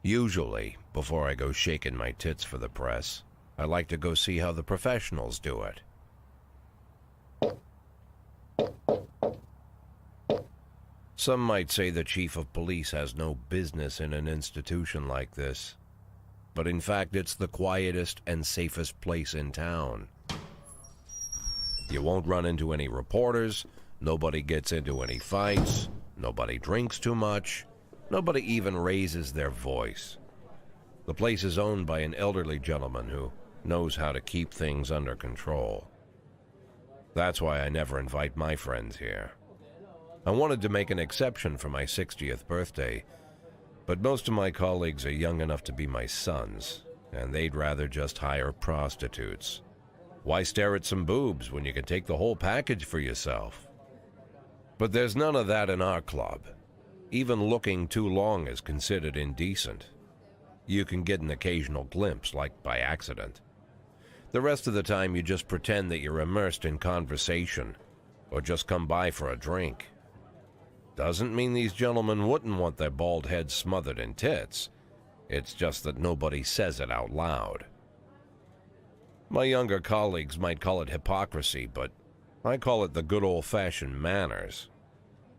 Usually, before I go shaking my tits for the press, I like to go see how the professionals do it. Some might say the chief of police has no business in an institution like this, but in fact it's the quietest and safest place in town. You won't run into any reporters, nobody gets into any fights, nobody drinks too much, nobody even raises their voice. The place is owned by an elderly gentleman who knows how to keep things under control. That's why I never invite my friends here. I wanted to make an exception for my 60th birthday, but most of my colleagues are young enough to be my sons, and they'd rather just hire prostitutes. Why stare at some boobs when you can take the whole package for yourself? But there's none of that in our club. Even looking too long is considered indecent. You can get an occasional glimpse, like by accident. The rest of the time you just pretend that you're immersed in conversation, or just come by for a drink. Doesn't mean these gentlemen wouldn't want their bald heads smothered in tits. It's just that nobody says it out loud. My younger colleagues might call it hypocrisy, but I call it the good old-fashioned manners.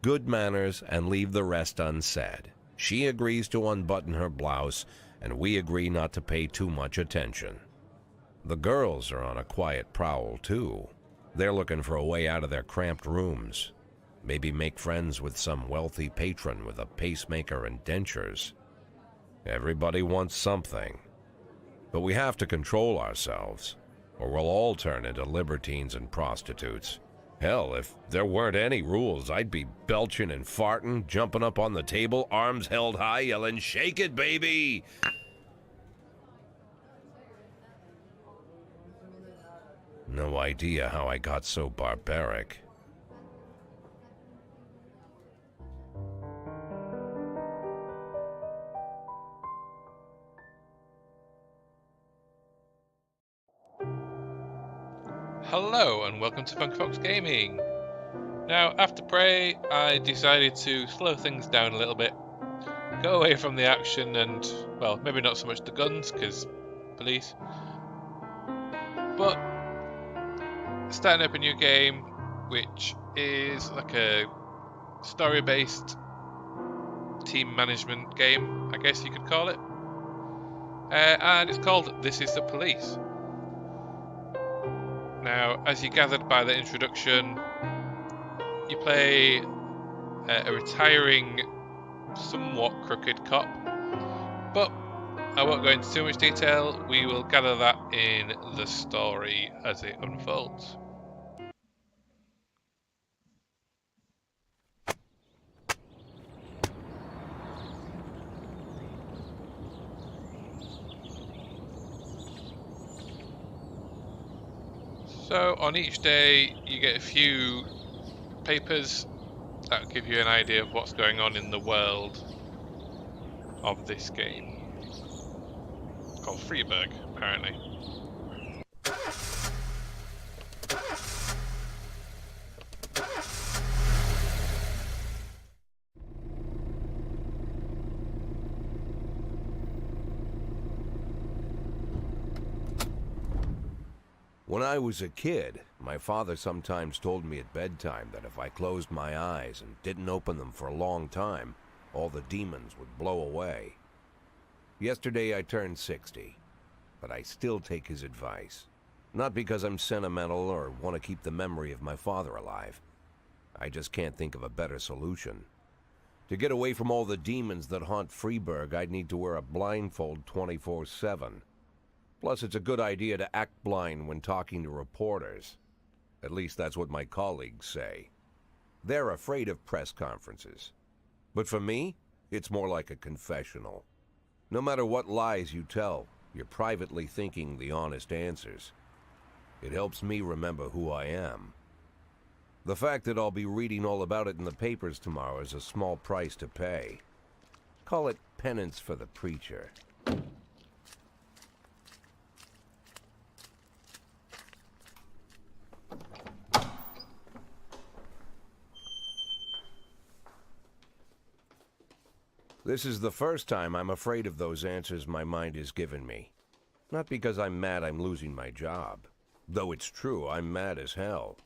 Good manners and leave the rest unsaid. She agrees to unbutton her blouse, and we agree not to pay too much attention. The girls are on a quiet prowl, too. They're looking for a way out of their cramped rooms. Maybe make friends with some wealthy patron with a pacemaker and dentures. Everybody wants something. But we have to control ourselves, or we'll all turn into libertines and prostitutes. Hell, if there weren't any rules, I'd be belching and farting, jumping up on the table, arms held high, yelling, "Shake it, baby!" No idea how I got so barbaric. Hello and welcome to Funky Fox Gaming. Now, after Prey, I decided to slow things down a little bit, go away from the action and, well, maybe not so much the guns, because police, but starting up a new game, which is like a story-based team management game, I guess you could call it, and it's called This Is the Police. Now, as you gathered by the introduction, you play a retiring, somewhat crooked cop, but I won't go into too much detail. We will gather that in the story as it unfolds. So on each day you get a few papers that give you an idea of what's going on in the world of this game. It's called Freeburg, apparently. When I was a kid, my father sometimes told me at bedtime that if I closed my eyes and didn't open them for a long time, all the demons would blow away. Yesterday I turned 60, but I still take his advice. Not because I'm sentimental or want to keep the memory of my father alive. I just can't think of a better solution. To get away from all the demons that haunt Freeburg, I'd need to wear a blindfold 24/7. Plus, it's a good idea to act blind when talking to reporters. At least that's what my colleagues say. They're afraid of press conferences. But for me, it's more like a confessional. No matter what lies you tell, you're privately thinking the honest answers. It helps me remember who I am. The fact that I'll be reading all about it in the papers tomorrow is a small price to pay. Call it penance for the preacher. This is the first time I'm afraid of those answers my mind has given me. Not because I'm mad I'm losing my job. Though it's true, I'm mad as hell.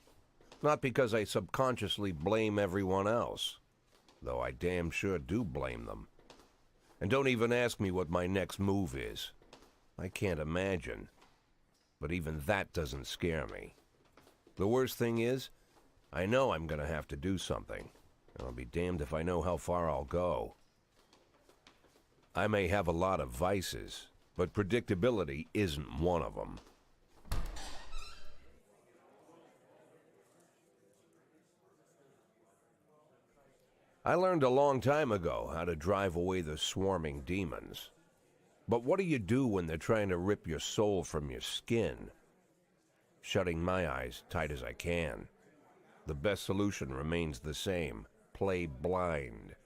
Not because I subconsciously blame everyone else. Though I damn sure do blame them. And don't even ask me what my next move is. I can't imagine. But even that doesn't scare me. The worst thing is, I know I'm gonna have to do something. And I'll be damned if I know how far I'll go. I may have a lot of vices, but predictability isn't one of them. I learned a long time ago how to drive away the swarming demons. But what do you do when they're trying to rip your soul from your skin? Shutting my eyes tight as I can. The best solution remains the same: play blind.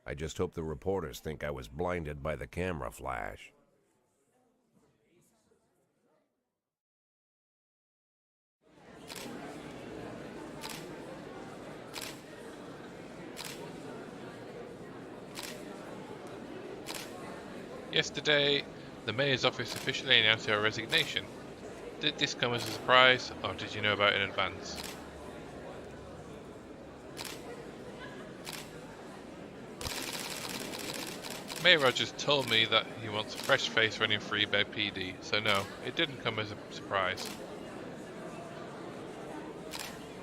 I just hope the reporters think I was blinded by the camera flash. Yesterday, the mayor's office officially announced her resignation. Did this come as a surprise, or did you know about it in advance? Mayor Rogers told me that he wants a fresh face running Freeburg PD, so no, it didn't come as a surprise.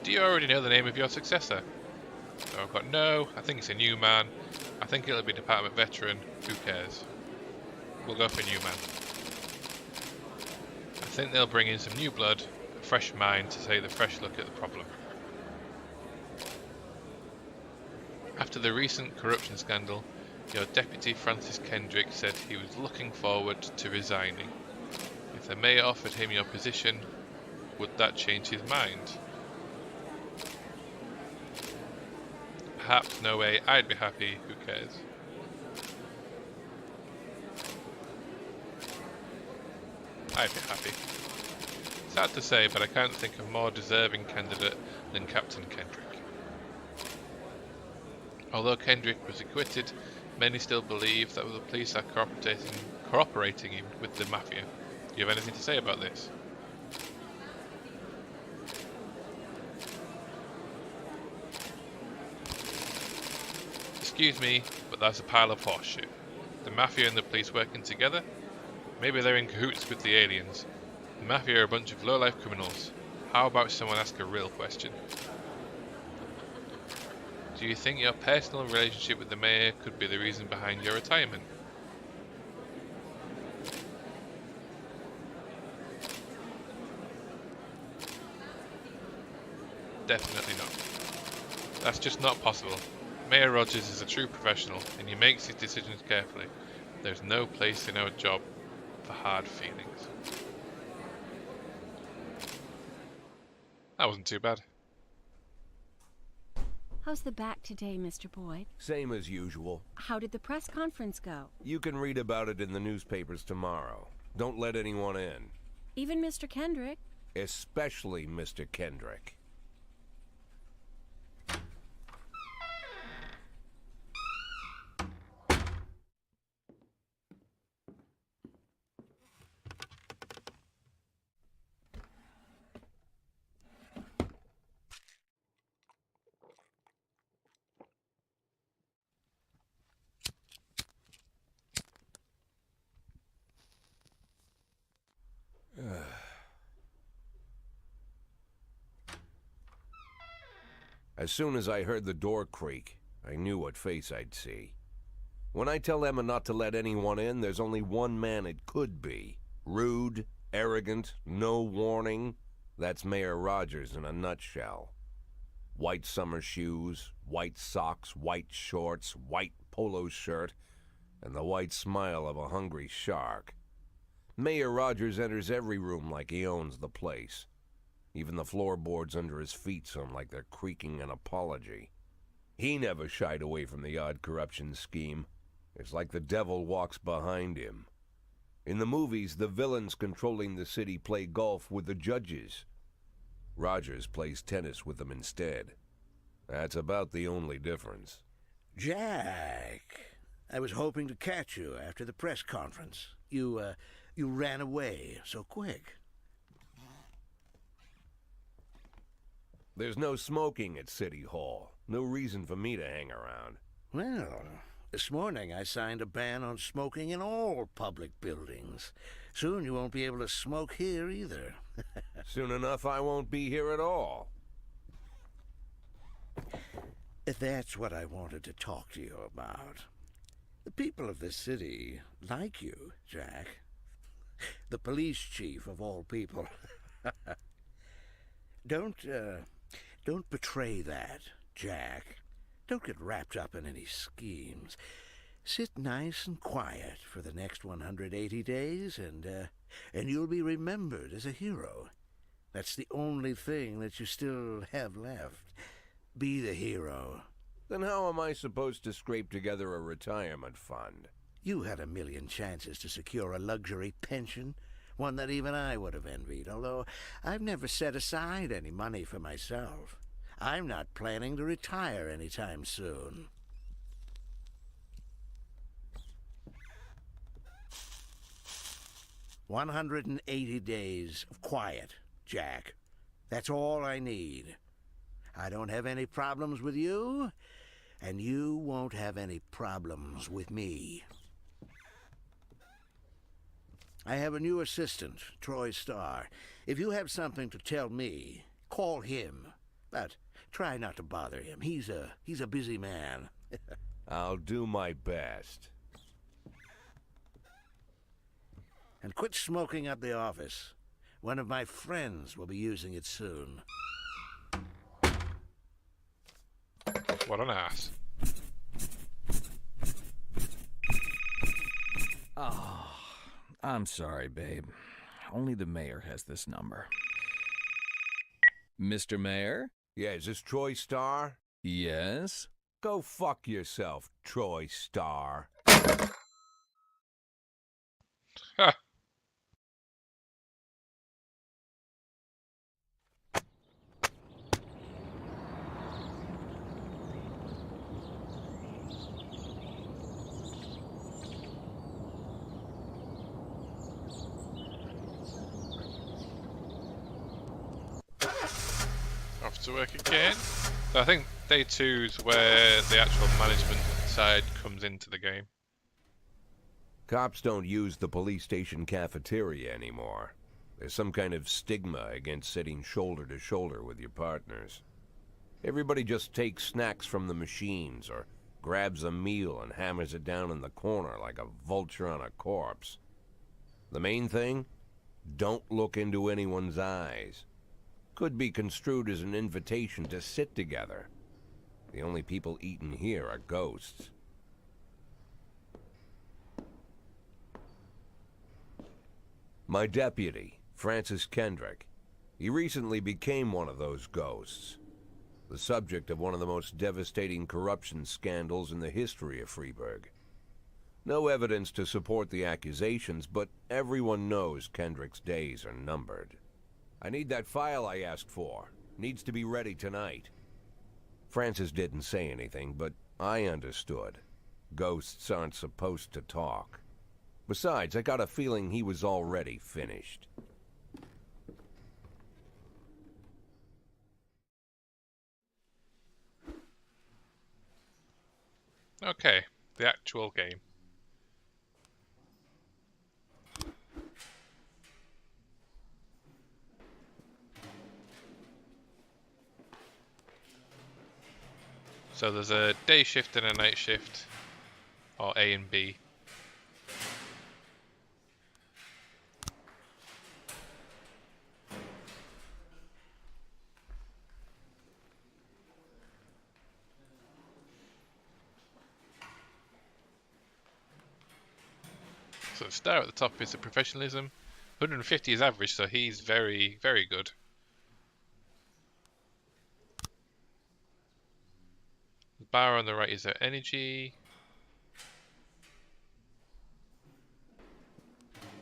Do you already know the name of your successor? So I've got no, I think it's a new man, I think it'll be Department Veteran, who cares? We'll go for new man. I think they'll bring in some new blood, a fresh mind to take a fresh look at the problem. After the recent corruption scandal, your deputy Francis Kendrick said he was looking forward to resigning. If the mayor offered him your position, would that change his mind? Perhaps no way, I'd be happy, who cares? I'd be happy. Sad to say, but I can't think of a more deserving candidate than Captain Kendrick. Although Kendrick was acquitted, many still believe that the police are cooperating with the mafia. Do you have anything to say about this? Excuse me, but that's a pile of horseshit. The mafia and the police working together? Maybe they're in cahoots with the aliens. The mafia are a bunch of low-life criminals. How about someone ask a real question? Do you think your personal relationship with the mayor could be the reason behind your retirement? Definitely not. That's just not possible. Mayor Rogers is a true professional, and he makes his decisions carefully. There's no place in our job for hard feelings. That wasn't too bad. How's the back today, Mr. Boyd? Same as usual. How did the press conference go? You can read about it in the newspapers tomorrow. Don't let anyone in. Even Mr. Kendrick? Especially Mr. Kendrick. As soon as I heard the door creak, I knew what face I'd see. When I tell Emma not to let anyone in, there's only one man it could be. Rude, arrogant, no warning. That's Mayor Rogers in a nutshell. White summer shoes, white socks, white shorts, white polo shirt, and the white smile of a hungry shark. Mayor Rogers enters every room like he owns the place. Even the floorboards under his feet sound like they're creaking an apology. He never shied away from the odd corruption scheme. It's like the devil walks behind him. In the movies, the villains controlling the city play golf with the judges. Rogers plays tennis with them instead. That's about the only difference. Jack, I was hoping to catch you after the press conference. You ran away so quick. There's no smoking at City Hall. No reason for me to hang around. Well, this morning I signed a ban on smoking in all public buildings. Soon you won't be able to smoke here either. Soon enough, I won't be here at all. That's what I wanted to talk to you about. The people of this city like you, Jack. The police chief of all people. Don't betray that, Jack. Don't get wrapped up in any schemes. Sit nice and quiet for the next 180 days, and you'll be remembered as a hero. That's the only thing that you still have left. Be the hero. Then how am I supposed to scrape together a retirement fund? You had a million chances to secure a luxury pension, one that even I would have envied, although I've never set aside any money for myself. I'm not planning to retire anytime soon. "180 days of quiet, Jack. That's all I need. I don't have any problems with you, and you won't have any problems with me. I have a new assistant, Troy Starr. If you have something to tell me, call him. But try not to bother him. He's a busy man." I'll do my best. "And quit smoking at the office. One of my friends will be using it soon." What an ass. Oh, I'm sorry, babe. Only the mayor has this number. Mr. Mayor? Yeah, is this Troy Starr? Yes? Go fuck yourself, Troy Starr. Ha! Off to work again. So I think day 2's where the actual management side comes into the game. Cops don't use the police station cafeteria anymore. There's some kind of stigma against sitting shoulder to shoulder with your partners. Everybody just takes snacks from the machines or grabs a meal and hammers it down in the corner like a vulture on a corpse. The main thing? Don't look into anyone's eyes. Could be construed as an invitation to sit together. The only people eating here are ghosts. My deputy, Francis Kendrick. He recently became one of those ghosts. The subject of one of the most devastating corruption scandals in the history of Freeburg. No evidence to support the accusations, but everyone knows Kendrick's days are numbered. I need that file I asked for. Needs to be ready tonight. Francis didn't say anything, but I understood. Ghosts aren't supposed to talk. Besides, I got a feeling he was already finished. Okay, the actual game. So there's a day shift and a night shift, or A and B. So the star at the top is the professionalism. 150 is average, so he's very, very good. The bar on the right is their energy.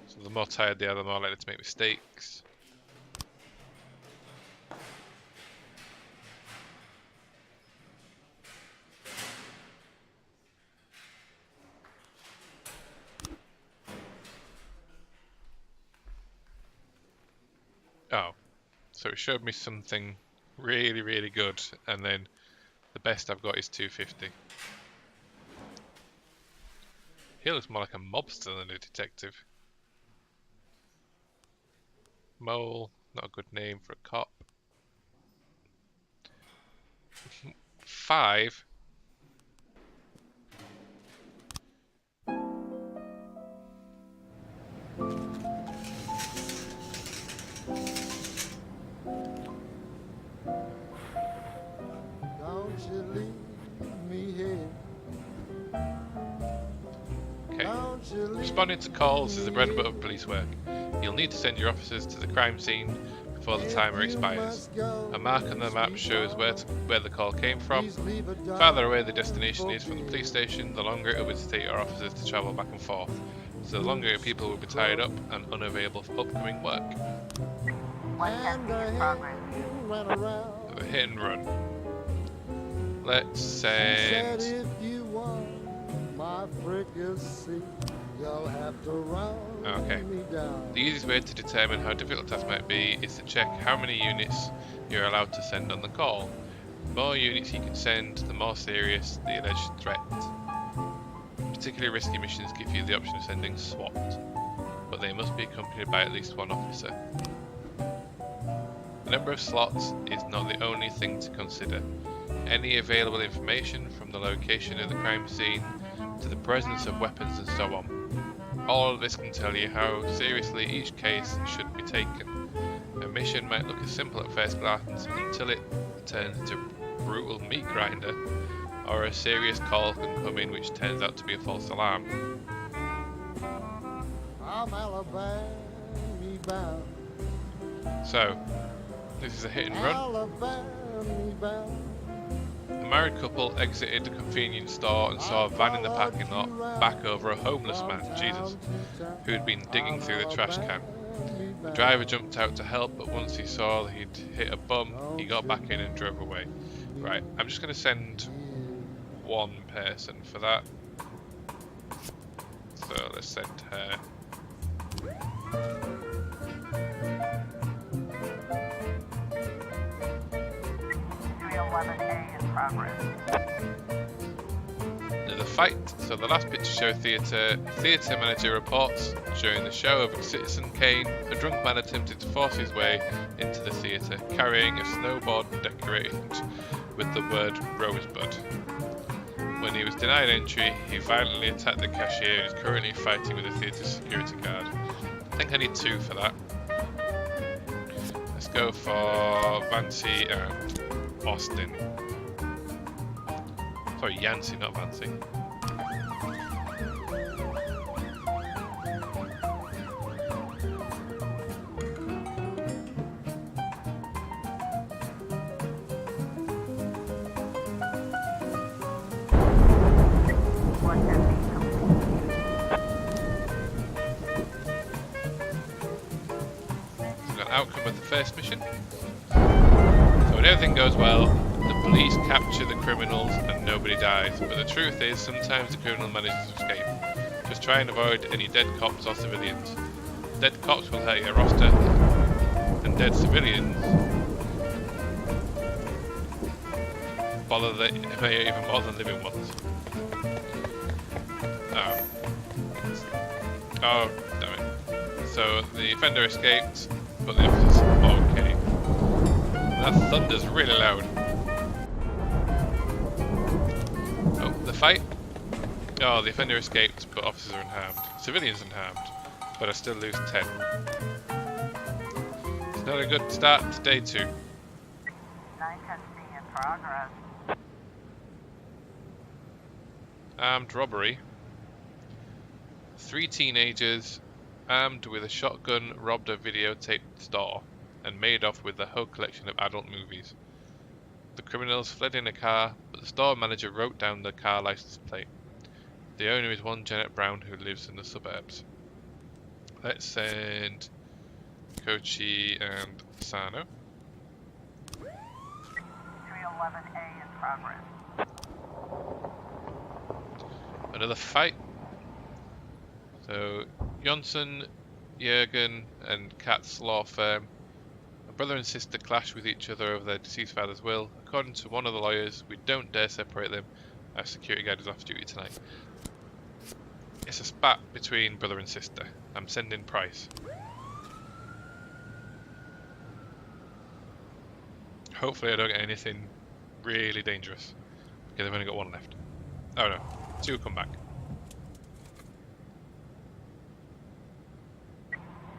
So the more tired they are, the more likely to make mistakes. So it showed me something really, really good, and then the best I've got is 250. He looks more like a mobster than a detective. Mole, not a good name for a cop. 5. Don't you leave me here. Okay. Don't you leave Responding to calls is the bread and butter of police work. You'll need to send your officers to the crime scene before the timer expires. A mark on the map shows where the call came from. The farther away the destination is from the police station, the longer it will take your officers to travel back and forth. So the longer people will be tied up and unavailable for upcoming work. and the hen ran around. A hit and run. Let's Said send... if you want my fricassee, you'll have to run Okay. me down. The easiest way to determine how difficult a task might be is to check how many units you're allowed to send on the call. The more units you can send, the more serious the alleged threat. Particularly risky missions give you the option of sending SWAT, but they must be accompanied by at least one officer. The number of slots is not the only thing to consider. Any available information from the location of the crime scene to the presence of weapons and so on. All of this can tell you how seriously each case should be taken. A mission might look as simple at first glance until it turns into a brutal meat grinder, or a serious call can come in which turns out to be a false alarm. I'm Alabama bound. So, this is a hit and run. Alabama bound. A married couple exited a convenience store and saw a van in the parking lot back over a homeless man, Jesus, who had been digging through the trash can. The driver jumped out to help, but once he saw that he'd hit a bum, he got back in and drove away. Right, I'm just going to send one person for that. So let's send her. Another fight. So the last picture show theatre manager reports during the show of Citizen Kane, a drunk man attempted to force his way into the theatre, carrying a snowboard decorated with the word Rosebud. When he was denied entry, he violently attacked the cashier and is currently fighting with the theatre security guard. I think I need 2 for that. Let's go for Vancy and Austin. Sorry, Yancey, not Vancy. Outcome of the first mission. So when everything goes well, the police capture the criminals and nobody dies. But the truth is, sometimes the criminal manages to escape. Just try and avoid any dead cops or civilians. Dead cops will hurt your roster, and dead civilians bother even more than living ones. Oh, damn it. So the offender escaped, but the officer's okay. That thunder's really loud. Oh, the fight? Oh, the offender escaped, but officers are unharmed. Civilians unharmed, but I still lose 10. It's not a good start to day 2. 910C in progress. Armed robbery. 3 teenagers armed with a shotgun robbed a videotaped store and made off with the whole collection of adult movies. The criminals fled in a car, but the store manager wrote down the car license plate. The owner is one Janet Brown who lives in the suburbs. Let's send Kochi and Sano. 311A in progress. Another fight. So Johnson, Jürgen and Kat's law firm A brother and sister clash with each other over their deceased father's will. According to one of the lawyers, we don't dare separate them. Our security guard is off duty tonight. It's a spat between brother and sister. I'm sending Price. Hopefully I don't get anything really dangerous, because I've only got one left. Oh no, 2 come back.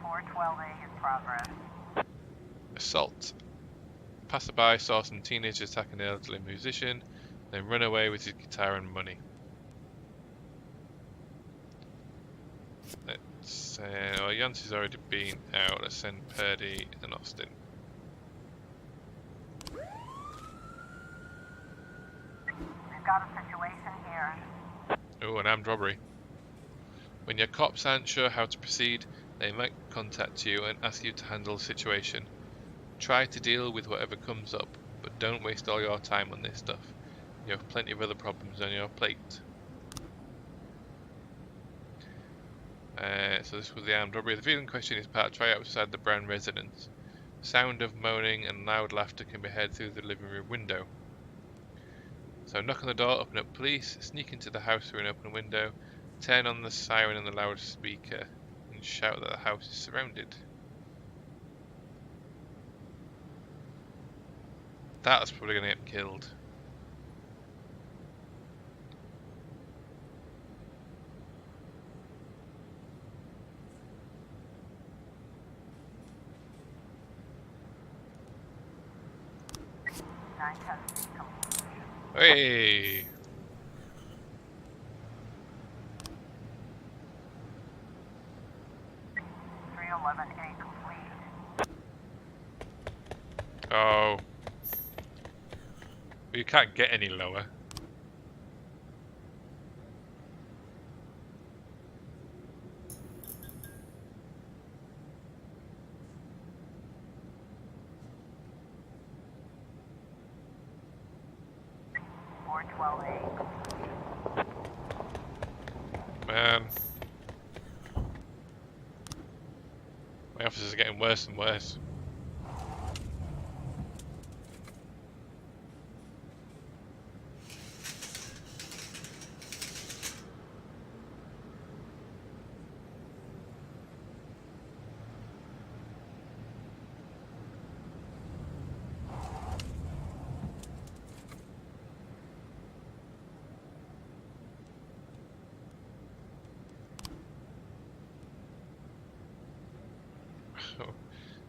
412A in progress. Assault. Passerby saw some teenagers attacking an elderly musician, then run away with his guitar and money. Let's say, well, Yancey's already been out. Let's send Purdy and Austin. We've got a situation here. Oh, an armed robbery. When your cops aren't sure how to proceed, they might contact you and ask you to handle the situation. Try to deal with whatever comes up, but don't waste all your time on this stuff. You have plenty of other problems on your plate. So this was the armed robbery. The vehicle in question is parked right outside the Brown residence. Sound of moaning and loud laughter can be heard through the living room window. So knock on the door, open up police, sneak into the house through an open window, turn on the siren and the loudspeaker, and shout that the house is surrounded. That's probably going to get killed. Hey! Oh. You can't get any lower. Man. My officers are getting worse and worse.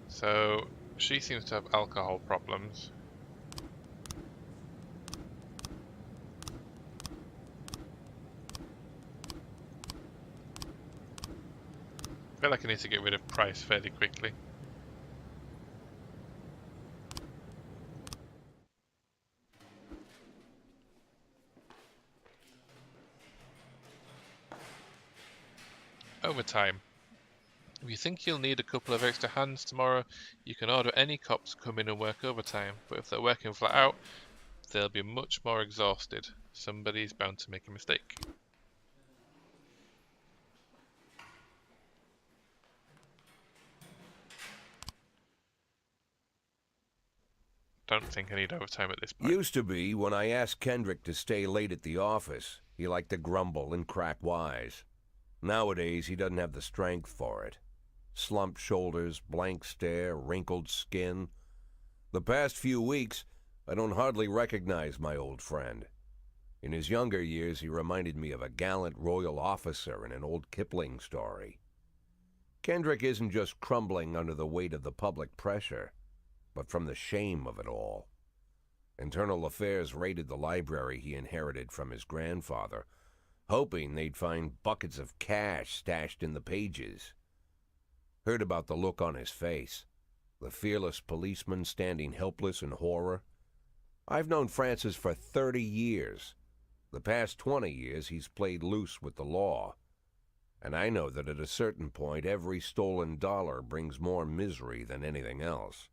So, she seems to have alcohol problems. I feel like I need to get rid of Price fairly quickly. Overtime. If you think you'll need a couple of extra hands tomorrow, you can order any cops to come in and work overtime, but if they're working flat out, they'll be much more exhausted. Somebody's bound to make a mistake. Don't think I need overtime at this point. Used to be when I asked Kendrick to stay late at the office, he liked to grumble and crack wise. Nowadays, he doesn't have the strength for it. Slumped shoulders, blank stare, wrinkled skin. The past few weeks, I don't hardly recognize my old friend. In his younger years, he reminded me of a gallant royal officer in an old Kipling story. Kendrick isn't just crumbling under the weight of the public pressure, but from the shame of it all. Internal Affairs raided the library he inherited from his grandfather, hoping they'd find buckets of cash stashed in the pages. Heard about the look on his face, the fearless policeman standing helpless in horror. I've known Francis for 30 years. The past 20 years he's played loose with the law. And I know that at a certain point every stolen dollar brings more misery than anything else.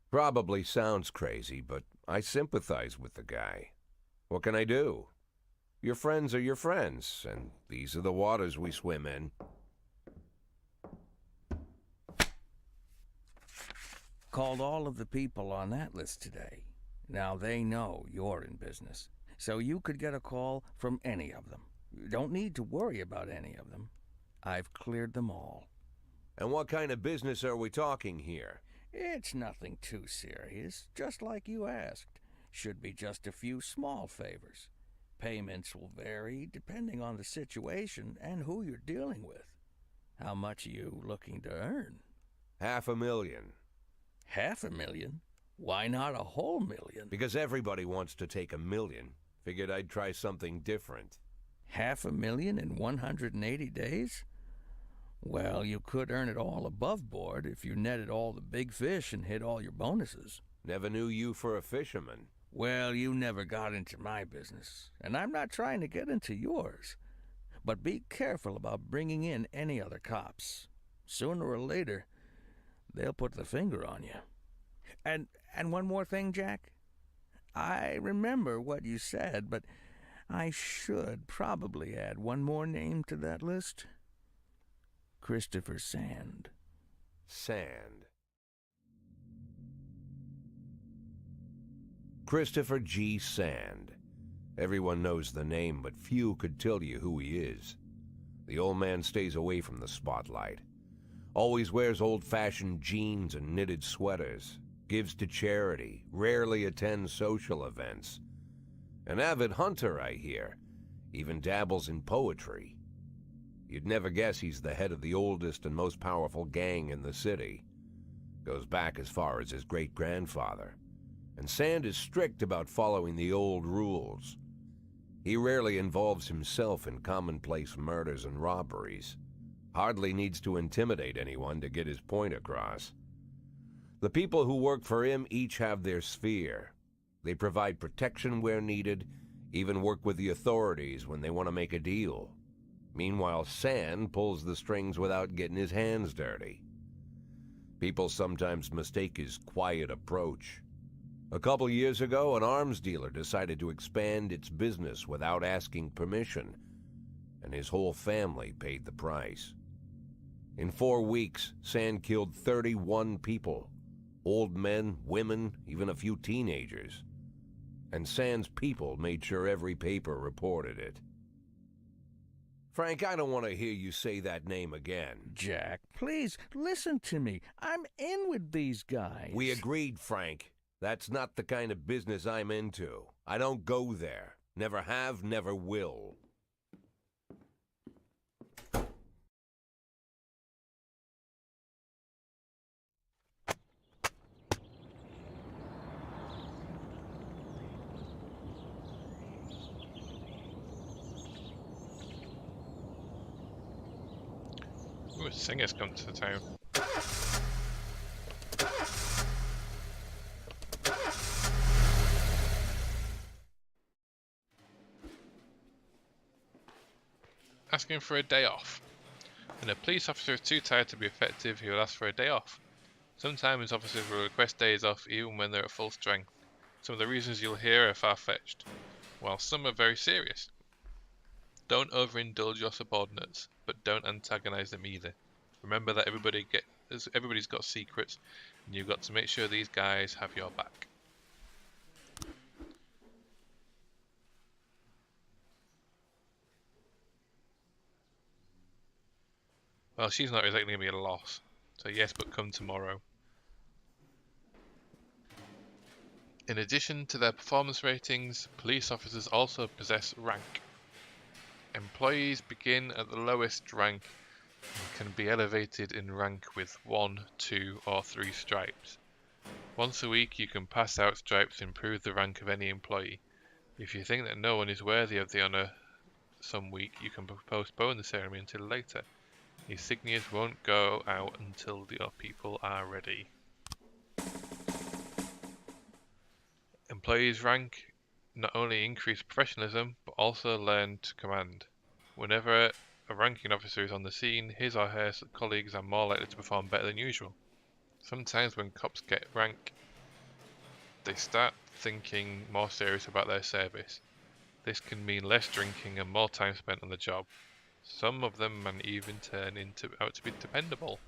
Probably sounds crazy, but I sympathize with the guy. What can I do? Your friends are your friends, and these are the waters we swim in. Called all of the people on that list today. Now they know you're in business, so you could get a call from any of them. You don't need to worry about any of them. I've cleared them all. And what kind of business are we talking here? It's nothing too serious, just like you asked. Should be just a few small favors. Payments will vary depending on the situation and who you're dealing with. How much are you looking to earn? $500,000. $500,000? Why not a whole million? Because everybody wants to take $1 million. Figured I'd try something different. $500,000 in 180 days? Well, you could earn it all above board if you netted all the big fish and hit all your bonuses. Never knew you for a fisherman. Well, you never got into my business, and I'm not trying to get into yours. But be careful about bringing in any other cops. Sooner or later, they'll put the finger on you. And one more thing, Jack. I remember what you said, but I should probably add one more name to that list. Christopher Sand. Sand. Christopher G. Sand. Everyone knows the name, but few could tell you who he is. The old man stays away from the spotlight. Always wears old-fashioned jeans and knitted sweaters. Gives to charity. Rarely attends social events. An avid hunter, I hear. Even dabbles in poetry. You'd never guess he's the head of the oldest and most powerful gang in the city. Goes back as far as his great-grandfather. And Sand is strict about following the old rules. He rarely involves himself in commonplace murders and robberies. Hardly needs to intimidate anyone to get his point across. The people who work for him each have their sphere. They provide protection where needed, even work with the authorities when they want to make a deal. Meanwhile, Sand pulls the strings without getting his hands dirty. People sometimes mistake his quiet approach. A couple years ago, an arms dealer decided to expand its business without asking permission, and his whole family paid the price. In 4 weeks, Sand killed 31 people. Old men, women, even a few teenagers. And Sand's people made sure every paper reported it. Frank, I don't want to hear you say that name again. Jack, please, listen to me. I'm in with these guys. We agreed, Frank. That's not the kind of business I'm into. I don't go there. Never have, never will. Ooh, a singer's come to the town. Asking for a day off. When a police officer is too tired to be effective, he will ask for a day off. Sometimes officers will request days off even when they're at full strength. Some of the reasons you'll hear are far-fetched, while some are very serious. Don't overindulge your subordinates, but don't antagonize them either. Remember that everybody's got secrets, and you've got to make sure these guys have your back. Well, she's not exactly going to be a loss, so yes, but come tomorrow. In addition to their performance ratings, police officers also possess rank. Employees begin at the lowest rank and can be elevated in rank with 1, 2, or 3 stripes. Once a week you can pass out stripes to improve the rank of any employee. If you think that no one is worthy of the honour some week, you can postpone the ceremony until later. Insignias won't go out until your people are ready. Employees' rank not only increase professionalism, but also learn to command. Whenever a ranking officer is on the scene, his or her colleagues are more likely to perform better than usual. Sometimes when cops get rank, they start thinking more serious about their service. This can mean less drinking and more time spent on the job. Some of them may even turn out to be dependable.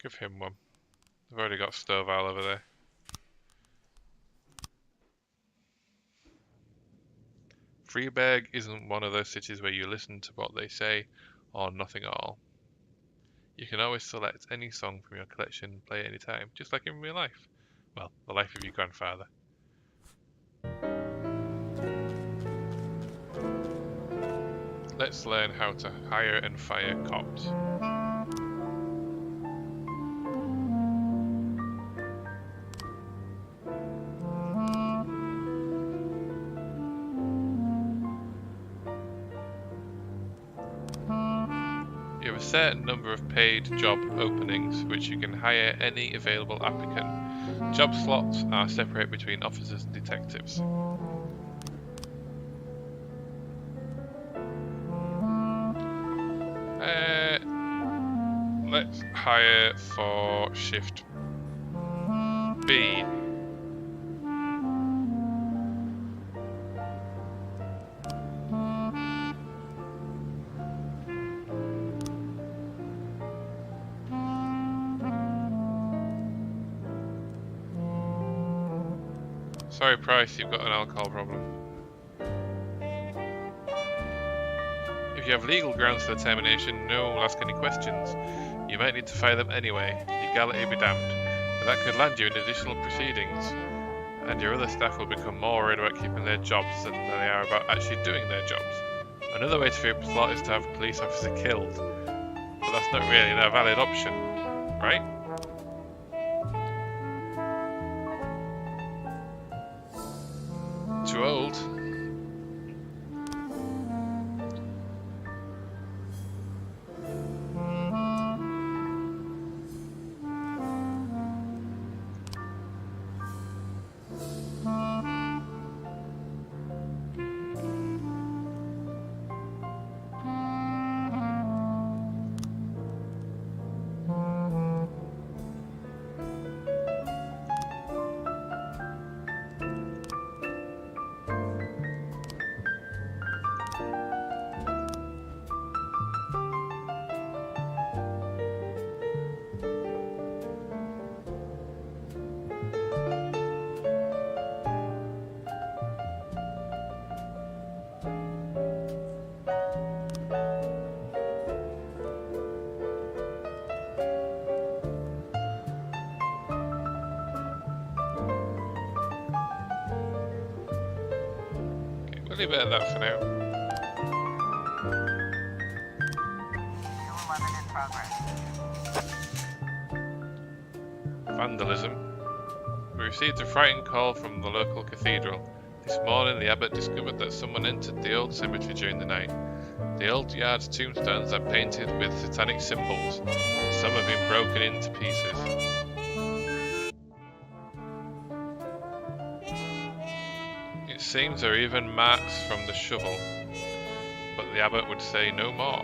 Give him one. I've already got Stovall over there. Freeburg isn't one of those cities where you listen to what they say or nothing at all. You can always select any song from your collection and play it anytime, just like in real life. Well, the life of your grandfather. Let's learn how to hire and fire cops. You have a certain number of paid job openings which you can hire any available applicant. Job slots are separate between officers and detectives. Let's hire for shift B. Sorry, Price, you've got an alcohol problem. If you have legal grounds for termination, no one will ask any questions. You might need to fire them anyway. Legality be damned. But that could land you in additional proceedings, and your other staff will become more worried about keeping their jobs than they are about actually doing their jobs. Another way to free up a plot is to have a police officer killed, but that's not really a valid option, right? Too old. We'll leave it at that for now. 211 in progress. Vandalism. We received a frightened call from the local cathedral. This morning the abbot discovered that someone entered the old cemetery during the night. The old yard's tombstones are painted with satanic symbols. Some have been broken into pieces. It seems there are even marks from the shovel, but the abbot would say no more.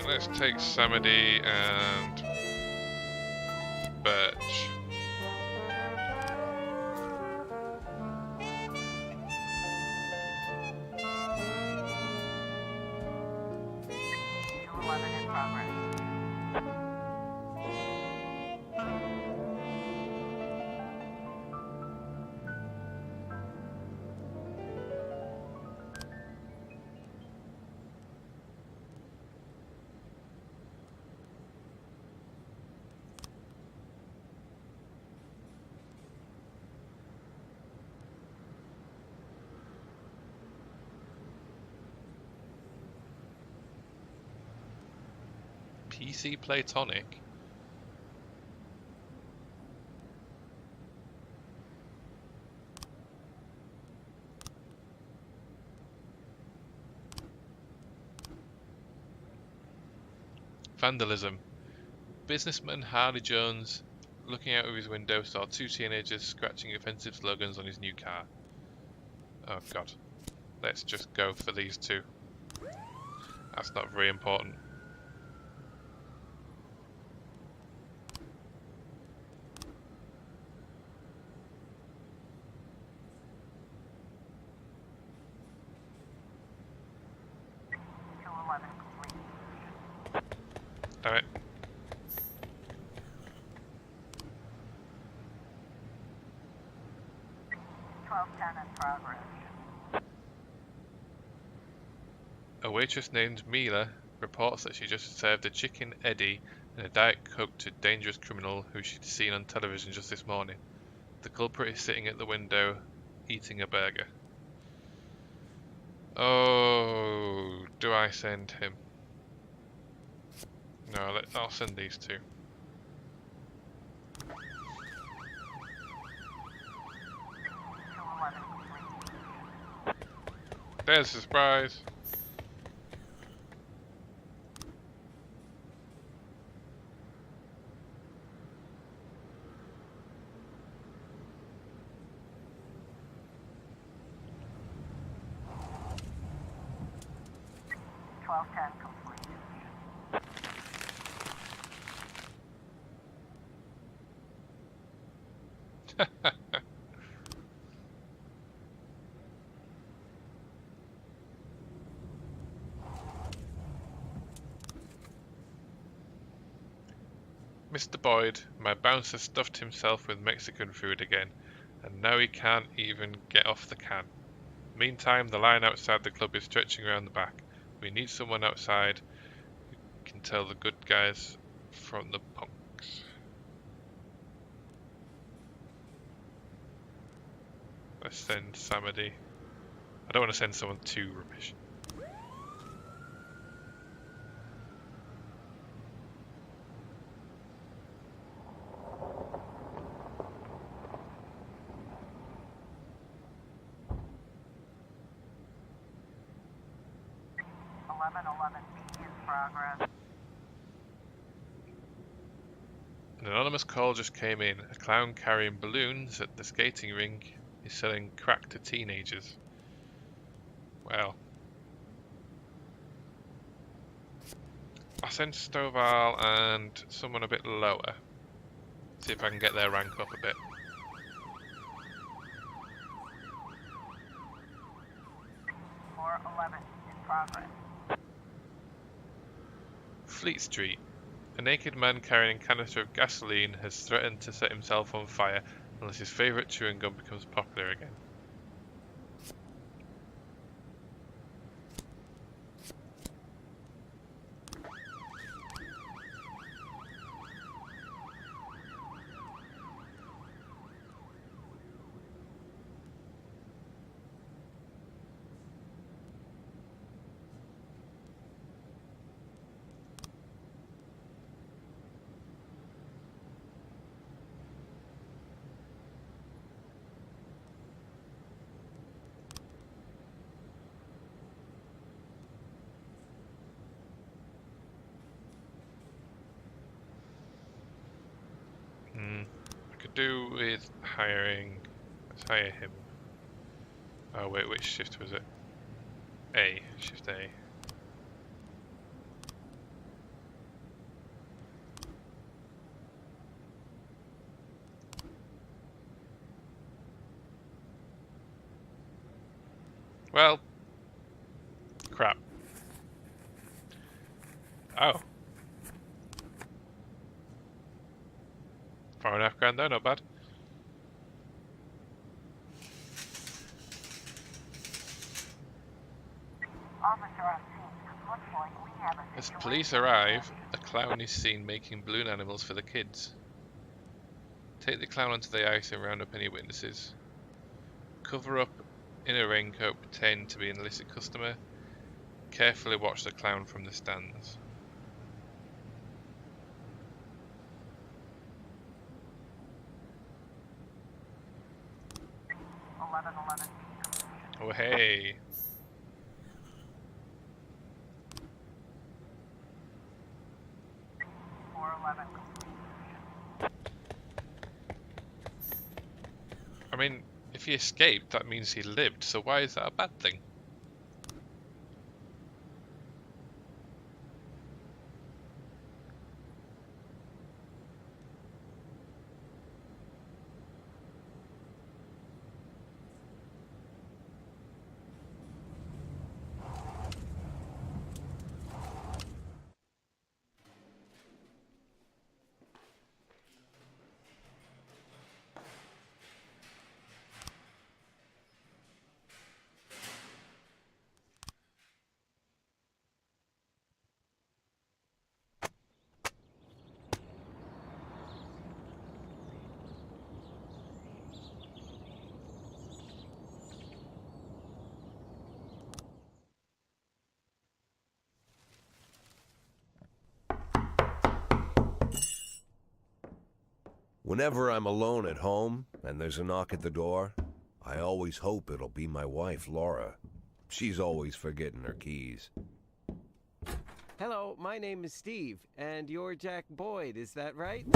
Let's take Samedi and Birch. In progress. PC Platonic? Vandalism. Businessman Harley Jones, looking out of his window, saw two teenagers scratching offensive slogans on his new car. Oh god. Let's just go for these two. That's not very important. 11 complete. Damn it. In progress. A waitress named Mila reports that she just served a chicken Eddie and a Diet Coke to a dangerous criminal who she'd seen on television just this morning. The culprit is sitting at the window eating a burger. Oh, do I send him? No, I'll send these two. There's a surprise. Mr. Boyd, my bouncer stuffed himself with Mexican food again, and now he can't even get off the can. Meantime, the line outside the club is stretching around the back. We need someone outside who can tell the good guys from the punks. Let's send Samadi. I don't want to send someone too rubbish. An anonymous call just came in. A clown carrying balloons at the skating rink is selling crack to teenagers. Well, I'll send Stovall and someone a bit lower. See if I can get their rank up a bit. Floor 11 in progress. Fleet Street. A naked man carrying a canister of gasoline has threatened to set himself on fire unless his favourite chewing gum becomes popular again. I could do with hiring. Let's hire him. Oh wait, which shift was it? A. Shift A. Well, crap. Oh. $4.5 though, not bad. As police arrive, a clown is seen making balloon animals for the kids. Take the clown onto the ice and round up any witnesses. Cover up in a raincoat, pretend to be an illicit customer. Carefully watch the clown from the stands. Oh hey! I mean, if he escaped, that means he lived, so why is that a bad thing? Whenever I'm alone at home and there's a knock at the door, I always hope it'll be my wife, Laura. She's always forgetting her keys. Hello, my name is Steve, and you're Jack Boyd, is that right?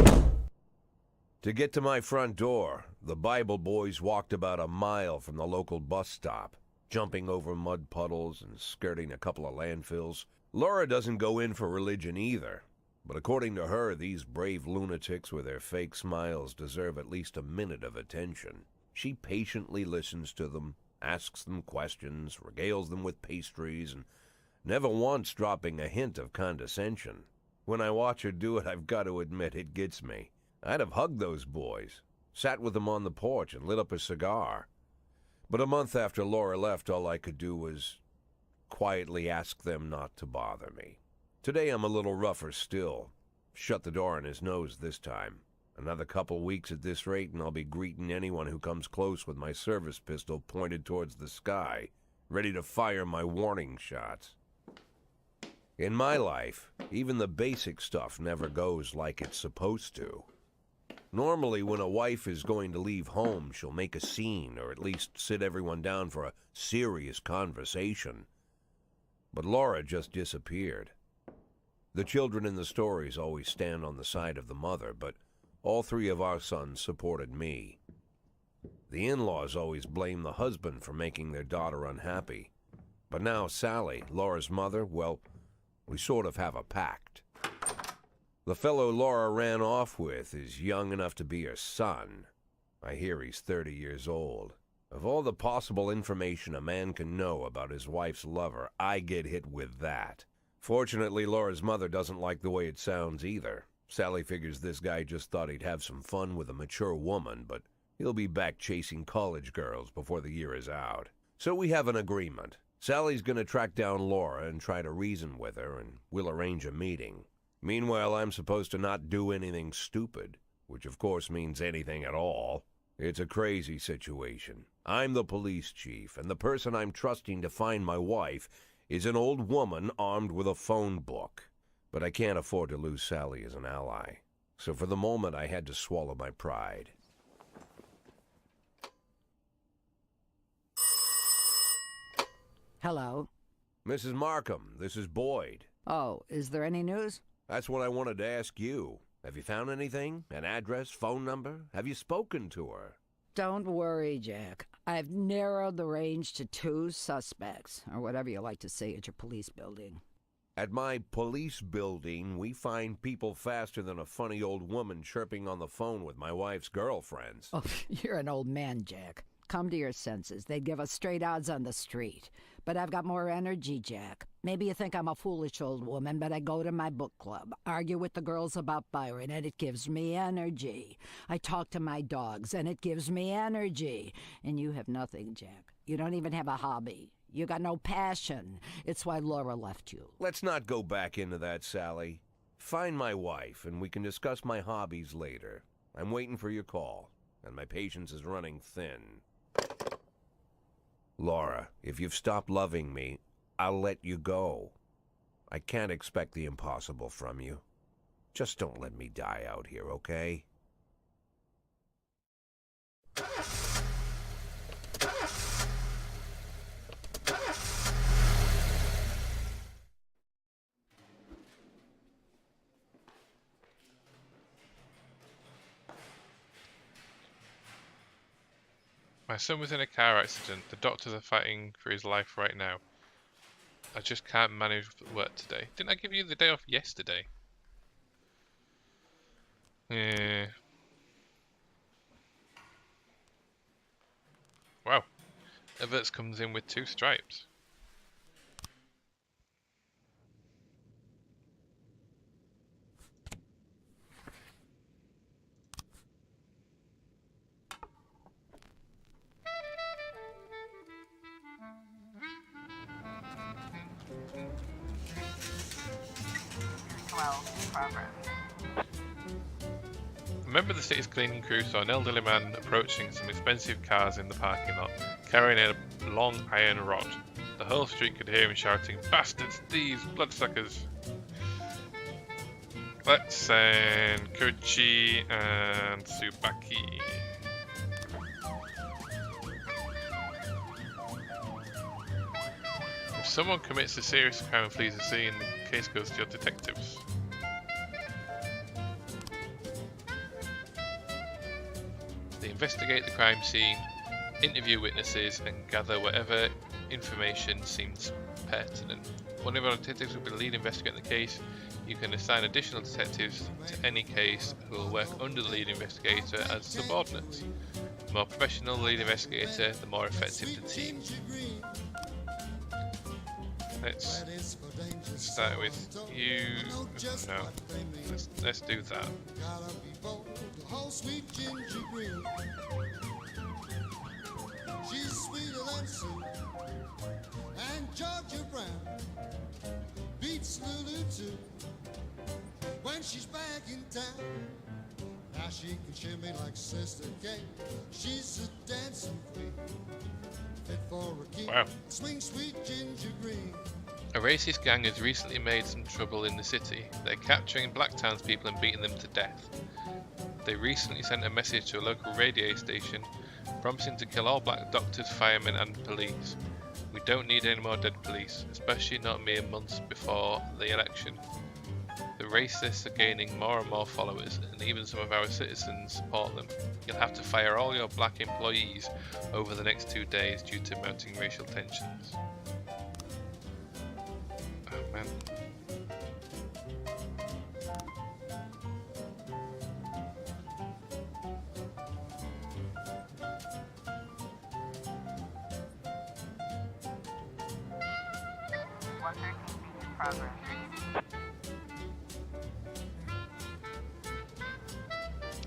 To get to my front door, the Bible boys walked about a mile from the local bus stop, jumping over mud puddles and skirting a couple of landfills. Laura doesn't go in for religion either, but according to her, these brave lunatics with their fake smiles deserve at least a minute of attention. She patiently listens to them, asks them questions, regales them with pastries, and never once dropping a hint of condescension. When I watch her do it, I've got to admit it gets me. I'd have hugged those boys, sat with them on the porch and lit up a cigar. But a month after Laura left, all I could do was quietly ask them not to bother me. Today I'm a little rougher still. Shut the door on his nose this time. Another couple weeks at this rate and I'll be greeting anyone who comes close with my service pistol pointed towards the sky, ready to fire my warning shots. In my life, even the basic stuff never goes like it's supposed to. Normally, when a wife is going to leave home, she'll make a scene or at least sit everyone down for a serious conversation. But Laura just disappeared. The children in the stories always stand on the side of the mother, but all three of our sons supported me. The in-laws always blame the husband for making their daughter unhappy. But now Sally, Laura's mother, well, we sort of have a pact. The fellow Laura ran off with is young enough to be her son. I hear he's 30 years old. Of all the possible information a man can know about his wife's lover, I get hit with that. Fortunately, Laura's mother doesn't like the way it sounds either. Sally figures this guy just thought he'd have some fun with a mature woman, but he'll be back chasing college girls before the year is out. So we have an agreement. Sally's gonna track down Laura and try to reason with her, and we'll arrange a meeting. Meanwhile, I'm supposed to not do anything stupid, which of course means anything at all. It's a crazy situation. I'm the police chief, and the person I'm trusting to find my wife is an old woman armed with a phone book. But I can't afford to lose Sally as an ally. So for the moment, I had to swallow my pride. Hello. Mrs. Markham, this is Boyd. Oh, is there any news? That's what I wanted to ask you. Have you found anything? An address, phone number? Have you spoken to her? Don't worry, Jack. I've narrowed the range to 2 suspects, or whatever you like to say at your police building. At my police building, we find people faster than a funny old woman chirping on the phone with my wife's girlfriends. Oh, you're an old man, Jack. Come to your senses. They'd give us straight odds on the street. But I've got more energy, Jack. Maybe you think I'm a foolish old woman, but I go to my book club, argue with the girls about Byron, and it gives me energy. I talk to my dogs, and it gives me energy. And you have nothing, Jack. You don't even have a hobby. You got no passion. It's why Laura left you. Let's not go back into that, Sally. Find my wife, and we can discuss my hobbies later. I'm waiting for your call, and my patience is running thin. Laura, if you've stopped loving me, I'll let you go. I can't expect the impossible from you. Just don't let me die out here, okay? My son was in a car accident. The doctors are fighting for his life right now. I just can't manage work today. Didn't I give you the day off yesterday? Yeah. Wow. Everts comes in with 2 stripes. Progress. A member of the city's cleaning crew saw an elderly man approaching some expensive cars in the parking lot, carrying a long iron rod. The whole street could hear him shouting, "Bastards, thieves, bloodsuckers!" Let's send Koichi and Tsubaki. If someone commits a serious crime and flees the scene, the case goes to your detectives. They investigate the crime scene, interview witnesses, and gather whatever information seems pertinent. One of our detectives will be the lead investigator in the case. You can assign additional detectives to any case who will work under the lead investigator as subordinates. The more professional the lead investigator, the more effective the team. Let's start with you. No, let's do that. She's sweeter than Sue and Georgia Brown beats Lulu too when she's back in town. Now she can shimmy like Sister Kate. She's a dancing queen, fit for a king. Wow. Swing sweet ginger green. A racist gang has recently made some trouble in the city. They're capturing black townspeople and beating them to death. They recently sent a message to a local radio station promising to kill all black doctors, firemen and police. We don't need any more dead police, especially not mere months before the election. The racists are gaining more and more followers, and even some of our citizens support them. You'll have to fire all your black employees over the next 2 days due to mounting racial tensions. Oh man. Progress.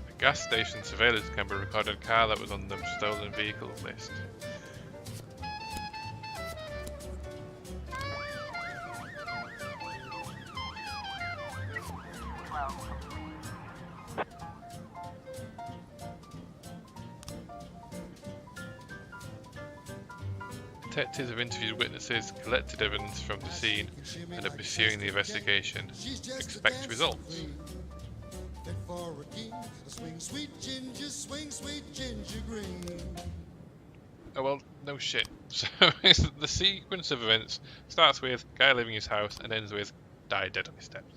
A gas station surveillance camera recorded a car that was on the stolen vehicles list. Detectives have interviewed witnesses, collected evidence from the scene, and are pursuing the investigation. Expect results. Fit for a king. Swing sweet ginger green. Oh well, no shit. So the sequence of events starts with guy leaving his house and ends with died dead on his steps.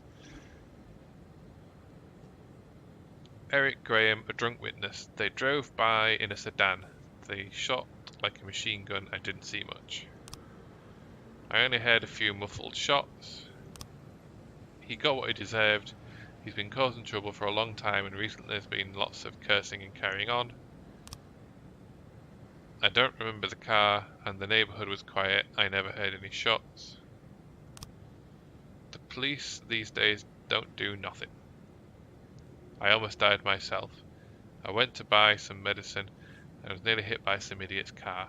Eric Graham, a drunk witness. They drove by in a sedan. They shot like a machine gun. I didn't see much. I only heard a few muffled shots. He got what he deserved. He's been causing trouble for a long time, and recently there's been lots of cursing and carrying on. I don't remember the car, and the neighbourhood was quiet. I never heard any shots. The police these days don't do nothing. I almost died myself. I went to buy some medicine and was nearly hit by some idiot's car.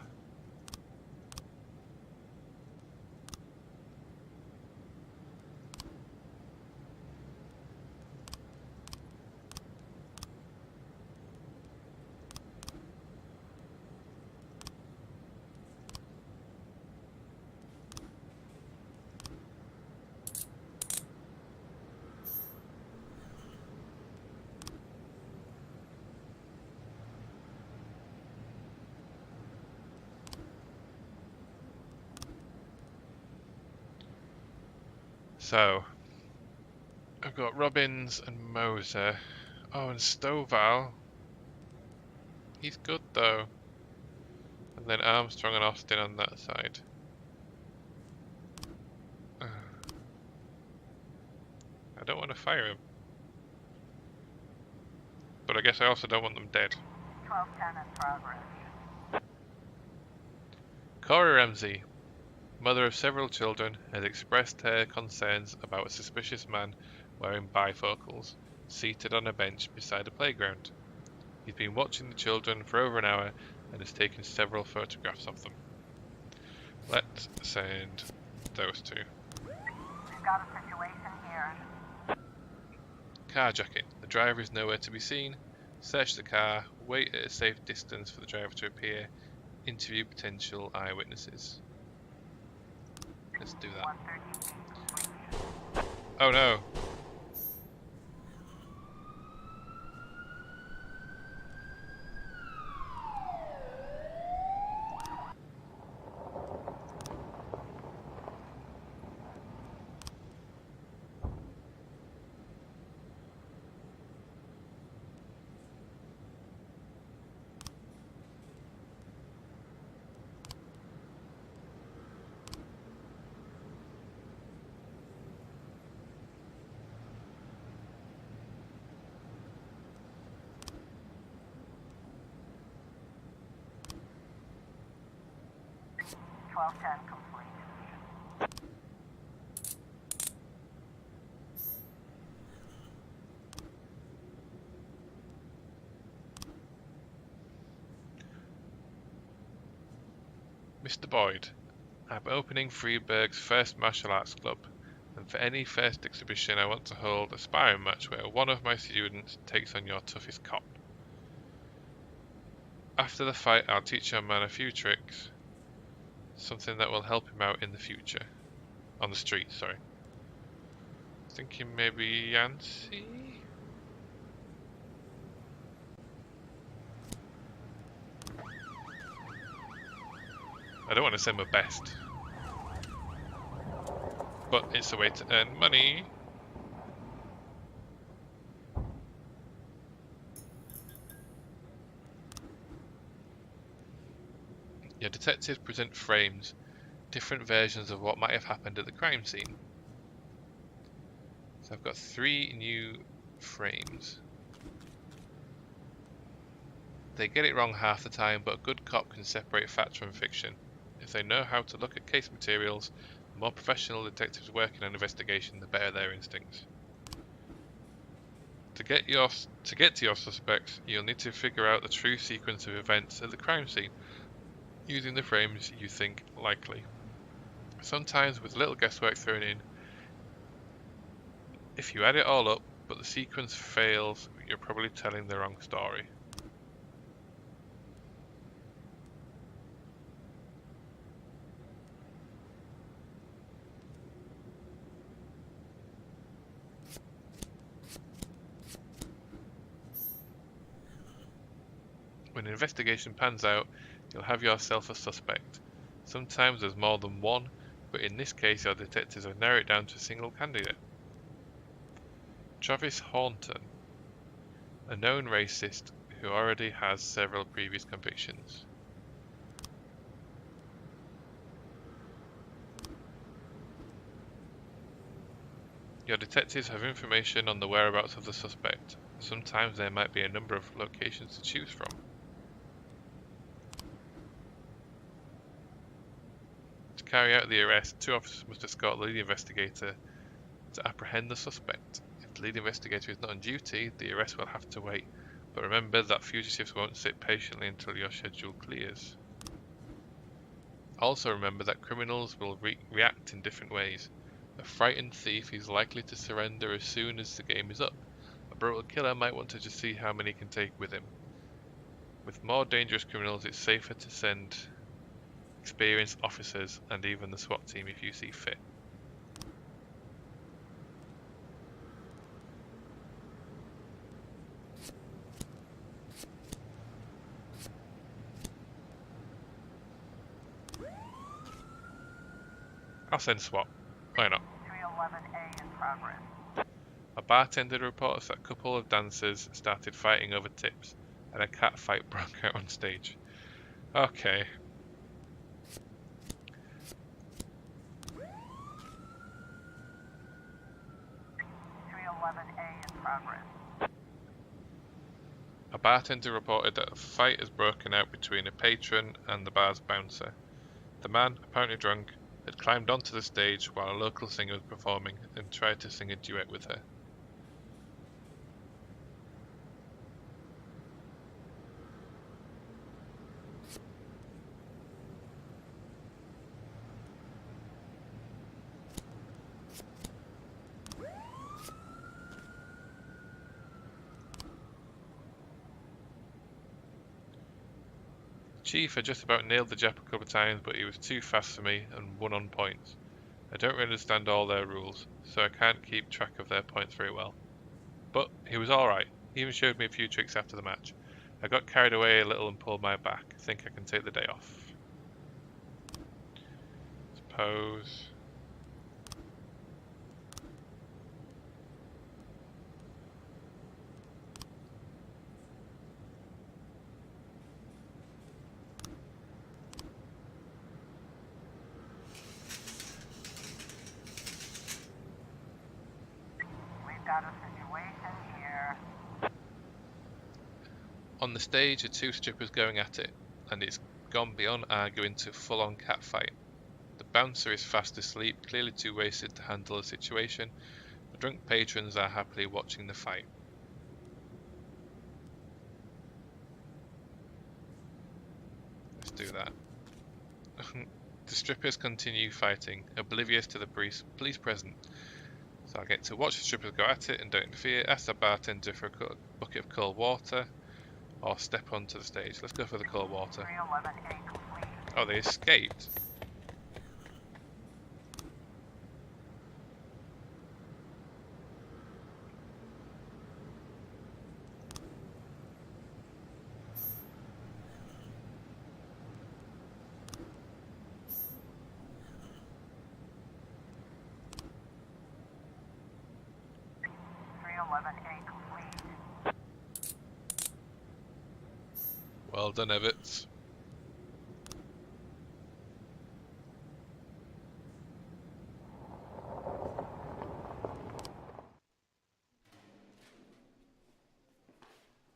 So, I've got Robbins and Moser. Oh, and Stovall. He's good though. And then Armstrong and Austin on that side. I don't want to fire him. But I guess I also don't want them dead. 1210 in progress. Cora Ramsey, mother of several children, has expressed her concerns about a suspicious man wearing bifocals, seated on a bench beside a playground. He's been watching the children for over an hour and has taken several photographs of them. Let's send those two. We've got a situation here. Carjacking. The driver is nowhere to be seen. Search the car, wait at a safe distance for the driver to appear, interview potential eyewitnesses. Let's do that. 130 feet. Oh no! 1210 complete. Mr. Boyd, I'm opening Freeburg's first martial arts club, and for any first exhibition I want to hold a sparring match where one of my students takes on your toughest cop. After the fight I'll teach your man a few tricks, something that will help him out in the future. On the street, sorry. Thinking maybe Yancy? I don't want to send my best, but it's a way to earn money. Your detectives present frames, different versions of what might have happened at the crime scene. So I've got 3 new frames. They get it wrong half the time, but a good cop can separate fact from fiction. If they know how to look at case materials, the more professional detectives working on an investigation, the better their instincts. To get to your suspects, you'll need to figure out the true sequence of events at the crime scene, using the frames you think likely. Sometimes with little guesswork thrown in. If you add it all up, but the sequence fails, you're probably telling the wrong story. When an investigation pans out, you'll have yourself a suspect. Sometimes there's more than one, but in this case your detectives have narrowed it down to a single candidate. Travis Hornton, a known racist who already has several previous convictions. Your detectives have information on the whereabouts of the suspect. Sometimes there might be a number of locations to choose from. To carry out the arrest, 2 officers must escort the lead investigator to apprehend the suspect. If the lead investigator is not on duty, the arrest will have to wait, but remember that fugitives won't sit patiently until your schedule clears. Also remember that criminals will react in different ways. A frightened thief is likely to surrender as soon as the game is up. A brutal killer might want to just see how many he can take with him. With more dangerous criminals, it's safer to send experienced officers and even the SWAT team if you see fit. I'll send SWAT. Why not? 311A in progress. A bartender reports that a couple of dancers started fighting over tips, and a cat fight broke out on stage. Okay. A bartender reported that a fight has broken out between a patron and the bar's bouncer. The man, apparently drunk, had climbed onto the stage while a local singer was performing and tried to sing a duet with her. Chief had just about nailed the Jap a couple of times, but he was too fast for me and won on points. I don't really understand all their rules, so I can't keep track of their points very well. But he was alright. He even showed me a few tricks after the match. I got carried away a little and pulled my back. I think I can take the day off. Suppose. Got a situation here. On the stage are 2 strippers going at it, and it's gone beyond arguing to full-on catfight. The bouncer is fast asleep, clearly too wasted to handle the situation. The drunk patrons are happily watching the fight. Let's do that. The strippers continue fighting, oblivious to the police present. So I get to watch the strippers go at it and don't interfere, ask the bartender for a bucket of cold water, or step onto the stage. Let's go for the cold water. 311A complete. Oh, they escaped. Well done, Everts.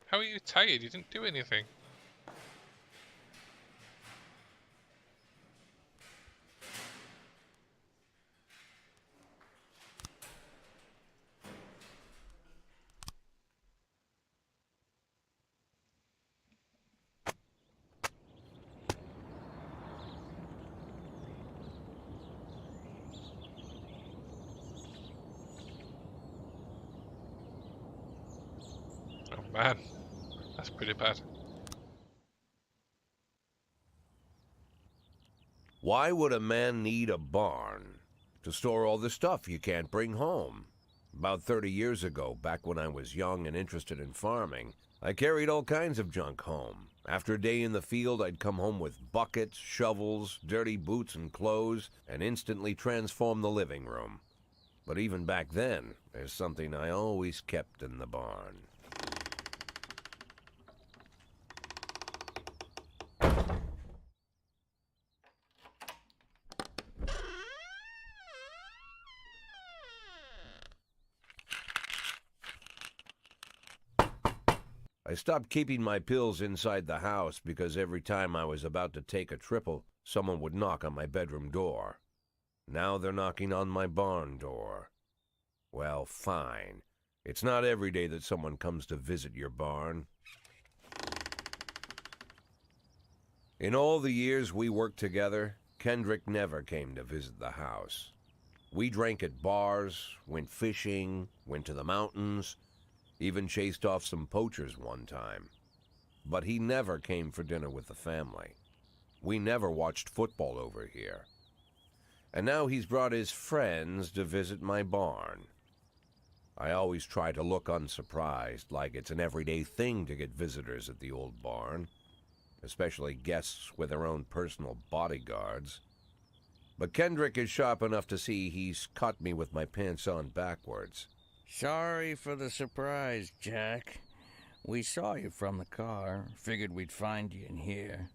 How are you tired? You didn't do anything. Oh man, that's pretty bad. Why would a man need a barn? To store all the stuff you can't bring home. About 30 years ago, back when I was young and interested in farming, I carried all kinds of junk home. After a day in the field, I'd come home with buckets, shovels, dirty boots and clothes, and instantly transform the living room. But even back then, there's something I always kept in the barn. I stopped keeping my pills inside the house because every time I was about to take a triple, someone would knock on my bedroom door. Now they're knocking on my barn door. Well, fine. It's not every day that someone comes to visit your barn. In all the years we worked together, Kendrick never came to visit the house. We drank at bars, went fishing, went to the mountains, even chased off some poachers one time. But he never came for dinner with the family. We never watched football over here. And now he's brought his friends to visit my barn. I always try to look unsurprised, like it's an everyday thing to get visitors at the old barn, especially guests with their own personal bodyguards. But Kendrick is sharp enough to see he's caught me with my pants on backwards. Sorry for the surprise, Jack. We saw you from the car. Figured we'd find you in here.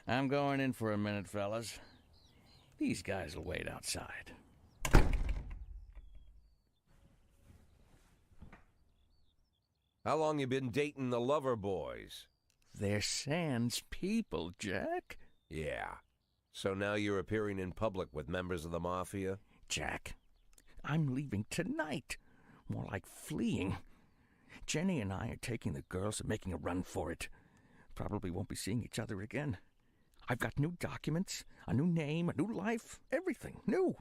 I'm going in for a minute, fellas. These guys will wait outside. How long you been dating the lover boys? They're Sans people, Jack. Yeah. So now you're appearing in public with members of the Mafia? Jack, I'm leaving tonight. More like fleeing. Jenny and I are taking the girls and making a run for it. Probably won't be seeing each other again. I've got new documents, a new name, a new life, everything new.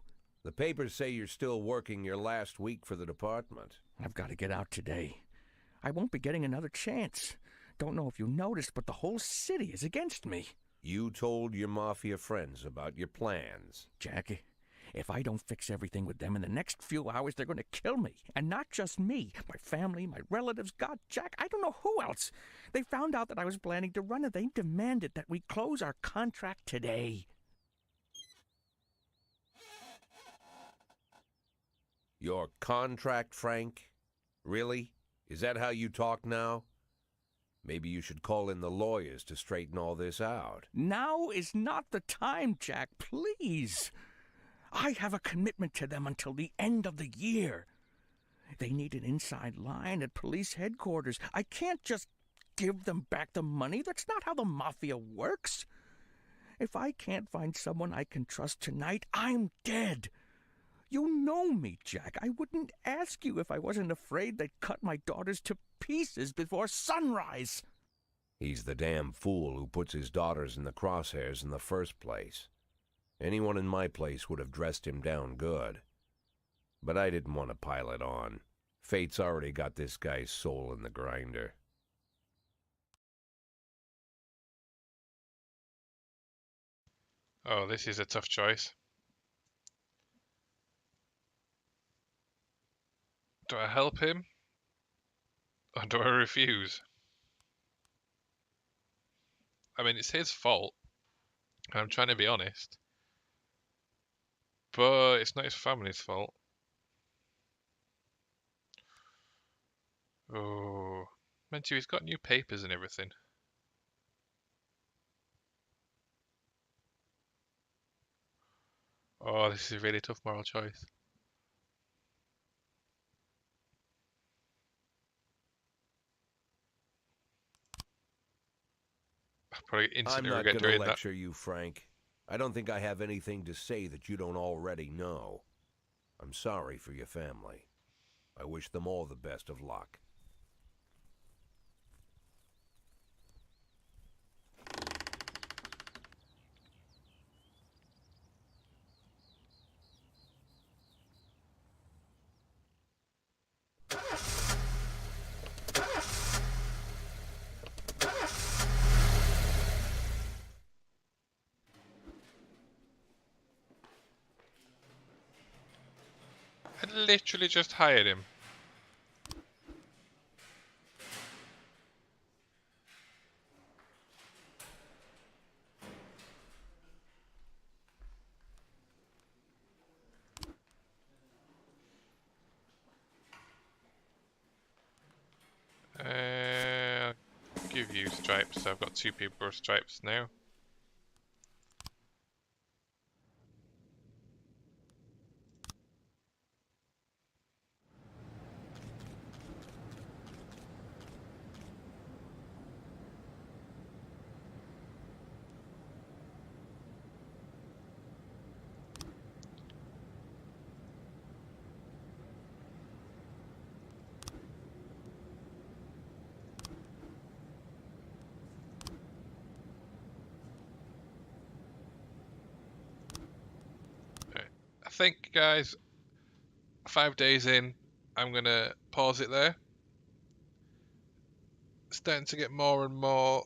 The papers say you're still working your last week for the department. I've got to get out today. I won't be getting another chance. Don't know if you noticed, but the whole city is against me. You told your Mafia friends about your plans. Jackie, if I don't fix everything with them in the next few hours, they're going to kill me. And not just me. My family, my relatives, God, Jack, I don't know who else. They found out that I was planning to run and they demanded that we close our contract today. Your contract, Frank? Really? Is that how you talk now? Maybe you should call in the lawyers to straighten all this out. Now is not the time, Jack, please. I have a commitment to them until the end of the year. They need an inside line at police headquarters. I can't just give them back the money. That's not how the Mafia works. If I can't find someone I can trust tonight, I'm dead. You know me, Jack. I wouldn't ask you if I wasn't afraid they'd cut my daughters to pieces before sunrise. He's the damn fool who puts his daughters in the crosshairs in the first place. Anyone in my place would have dressed him down good. But I didn't want to pile it on. Fate's already got this guy's soul in the grinder. Oh, this is a tough choice. Do I help him? Or do I refuse? I mean, it's his fault. I'm trying to be honest. But it's not his family's fault. Oh, meant to, he's got new papers and everything. Oh, this is a really tough moral choice. I probably I'm instantly not regret going to doing that. lecture you, Frank. I don't think I have anything to say that you don't already know. I'm sorry for your family. I wish them all the best of luck. I literally just hired him. I'll give you stripes. I've got 2 people with stripes now. I think, guys, 5 days in, I'm gonna pause it there. Starting to get more and more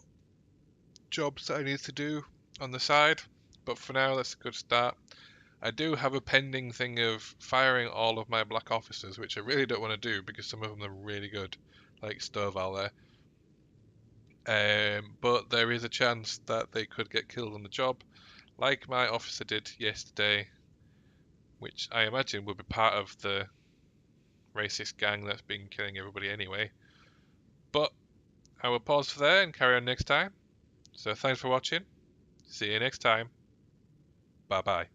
jobs that I need to do on the side, but for now, that's a good start. I do have a pending thing of firing all of my black officers, which I really don't want to do because some of them are really good, like Stovall there. But there is a chance that they could get killed on the job, like my officer did yesterday, which I imagine would be part of the racist gang that's been killing everybody anyway. But I will pause for there and carry on next time. So thanks for watching. See you next time. Bye bye.